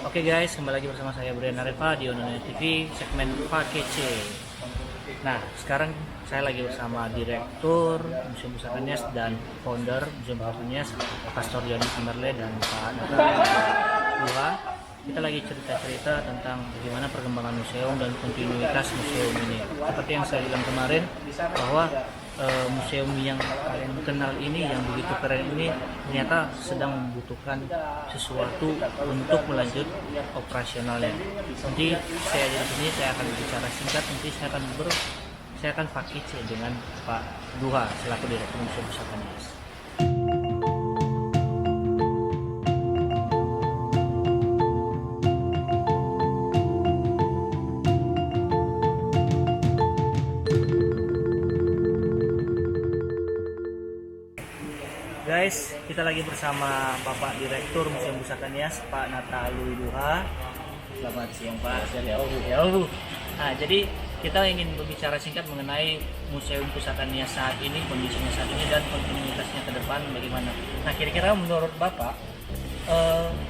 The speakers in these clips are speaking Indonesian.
Oke guys, kembali lagi bersama saya Brian Areva di Ononeo TV segmen Pakai C. Nah, sekarang saya lagi bersama Direktur Museum Pusaka Nias dan Founder Museum Pusaka Nias, Pastor Yoni Samberle dan Pak Dua. Kita lagi cerita-cerita tentang bagaimana perkembangan museum dan kontinuitas museum ini. Seperti yang saya bilang kemarin, bahwa museum yang kalian kenal ini, yang begitu keren ini, ternyata sedang membutuhkan sesuatu untuk melanjut operasionalnya. Nanti saya di sini saya akan bicara singkat, nanti saya akan pakai dengan Pak Duha selaku Direktur Museum Pusaka Nias. Guys, kita lagi bersama Bapak Direktur Museum Pusaka Nias, Pak Natalui Duha. Selamat siang Pak. Nah, jadi kita ingin berbicara singkat mengenai Museum Pusaka Nias saat ini, kondisinya saat ini dan kontinuitasnya ke depan bagaimana. Nah, kira-kira menurut Bapak,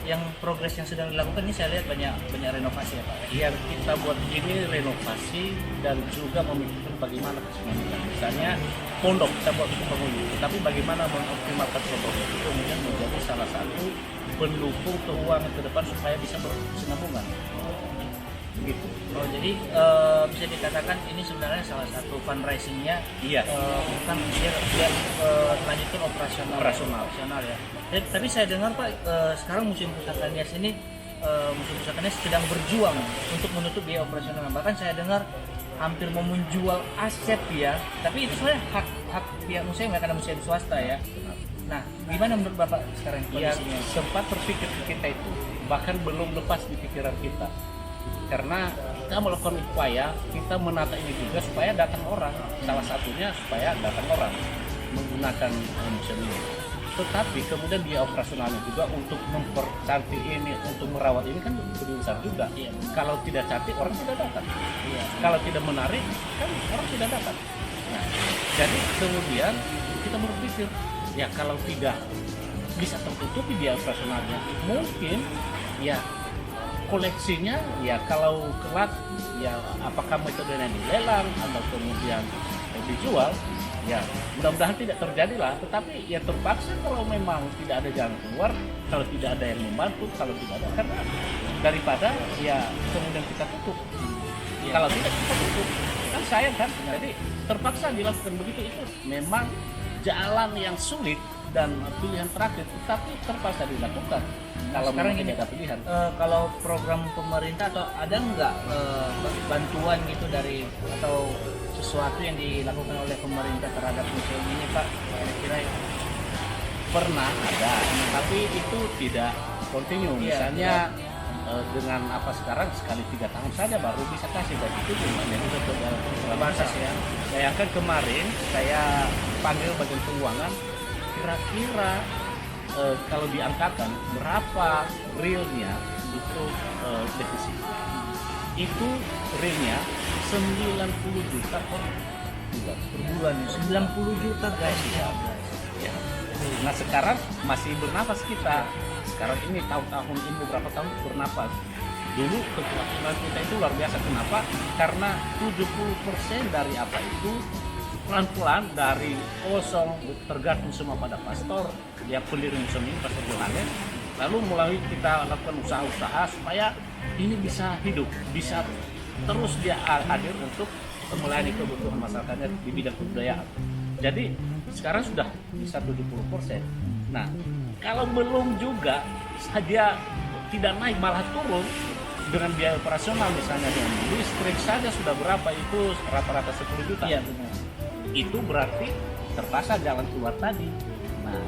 yang progres yang sedang dilakukan ini saya lihat banyak renovasi ya Pak. Yang kita buat ini renovasi dan juga memikirkan bagaimana keseimbangan. Misalnya pondok kita buat untuk penghuni, tapi bagaimana mengoptimalkan pondok itu kemudian menjadi salah satu pendukung keuangan ke depan supaya bisa berkesinambungan. Begitu. Oh, jadi bisa dikatakan ini sebenarnya salah satu fundraisingnya. Iya. Bukan biar lanjutkan operasional ya. Tapi saya dengar Pak, sekarang Museum Pusaka Nias ini Museum Pusaka Nias sedang berjuang untuk menutup biaya operasional. Bahkan saya dengar hampir mau menjual aset ya. Tapi itu sebenarnya hak pihak museum ya, karena museum swasta ya. Nah, gimana menurut Bapak sekarang Ya, kondisinya? sempat berpikir kita itu, bahkan belum lepas di pikiran kita. Karena kita melakukan upaya, kita menata ini juga supaya datang orang. Salah satunya supaya datang orang menggunakan museum ini. Tetapi kemudian dia operasionalnya juga untuk mempercantik ini, untuk merawat ini kan lebih besar juga. Iya. Kalau tidak cantik orang tidak datang. Iya. Kalau tidak menarik kan orang tidak datang. Nah, jadi kemudian kita berpikir, ya kalau tidak bisa tertutupi dia operasionalnya, mungkin ya koleksinya ya kalau kelak ya apakah metodenya dilelang atau kemudian dijual, ya mudah-mudahan tidak terjadi lah. Tetapi ya terpaksa kalau memang tidak ada jalan keluar, kalau tidak ada yang membantu, kalau tidak ada, karena daripada ya kemudian kita tutup. Kalau tidak kita tutup kan sayang kan. Jadi terpaksa dilakukan begitu, itu memang jalan yang sulit dan pilihan terakhir, tetapi terpaksa dilakukan. Kalau Sekarang memang ini tidak ada pilihan. kalau program pemerintah atau ada nggak bantuan gitu dari atau sesuatu yang dilakukan oleh pemerintah terhadap museum ini Pak? Kira-kira Pernah ada, tapi itu tidak kontinu. Iya, Misalnya dengan apa sekarang sekali 3 tahun saja baru bisa kasih, dan itu jumlahnya juga terbatas ya. Bayangkan kemarin saya panggil bagian keuangan, kira-kira kalau diangkatkan berapa realnya itu defisit. Itu realnya 90 juta per Per bulan 90 juta guys ya. Ya. Nah sekarang masih bernapas kita. Sekarang ini tahun-tahun ini beberapa tahun bernapas. Dulu kekuatan kita itu luar biasa. Kenapa? Karena 70% dari apa itu pelan-pelan dari kosong tergantung semua pada pastor, dia pendiri museum ini, Pastor Johannes. Lalu mulai kita lakukan usaha-usaha supaya ini bisa hidup, bisa terus dia hadir untuk melayani kebutuhan masyarakatnya di bidang kebudayaan. Jadi sekarang sudah bisa 70%. Nah, kalau belum juga dia tidak naik malah turun dengan biaya operasional, misalnya dengan listrik saja sudah berapa, itu rata-rata 10 juta. Iya benar. Itu berarti terpaksa jalan keluar tadi. Nah,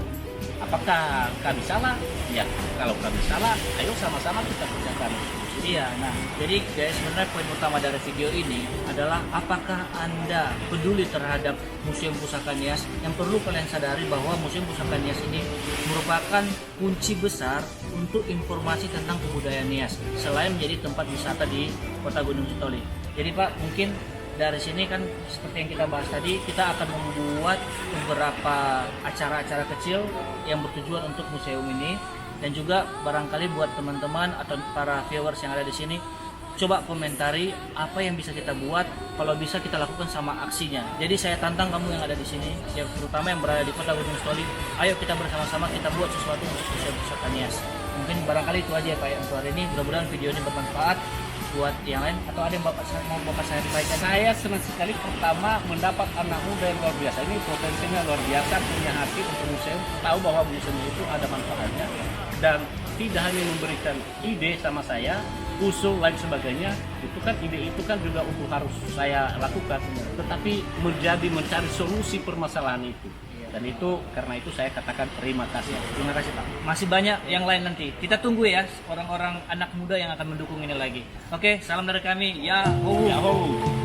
apakah kami salah? Ya, kalau kami salah, ayo sama-sama kita kerjakan. Iya, nah jadi guys, sebenarnya poin utama dari video ini adalah apakah Anda peduli terhadap Museum Pusaka Nias? Yang perlu kalian sadari bahwa Museum Pusaka Nias ini merupakan kunci besar untuk informasi tentang kebudayaan Nias selain menjadi tempat wisata di Kota Gunung Sitoli. Jadi Pak, mungkin dari sini kan seperti yang kita bahas tadi, kita akan membuat beberapa acara-acara kecil yang bertujuan untuk museum ini. Dan juga barangkali buat teman-teman atau para viewers yang ada di sini, coba komentari apa yang bisa kita buat, kalau bisa kita lakukan sama aksinya. Jadi saya tantang kamu yang ada di sini, yang terutama yang berada di kota Gunung Sitoli, ayo kita bersama-sama kita buat sesuatu untuk Desa Nias. Mungkin barangkali itu aja ya Pak ya untuk hari ini. Mudah-mudahan video ini bermanfaat buat yang lain. Atau ada yang mau Bapak saya sampaikan? Saya senang sekali pertama mendapat anak muda yang luar biasa. Ini potensinya luar biasa, punya hati untuk museum, tahu bahwa museum itu ada manfaatnya, dan tidak hanya memberikan ide sama saya, usul lain sebagainya. Itu kan ide itu kan juga untuk harus saya lakukan, tetapi mencari solusi permasalahan itu. Dan itu karena itu saya katakan terima kasih. Terima kasih Pak. Masih banyak yang lain nanti. Kita tunggu ya orang-orang anak muda yang akan mendukung ini lagi. Oke, salam dari kami. Yahoo. Yahoo.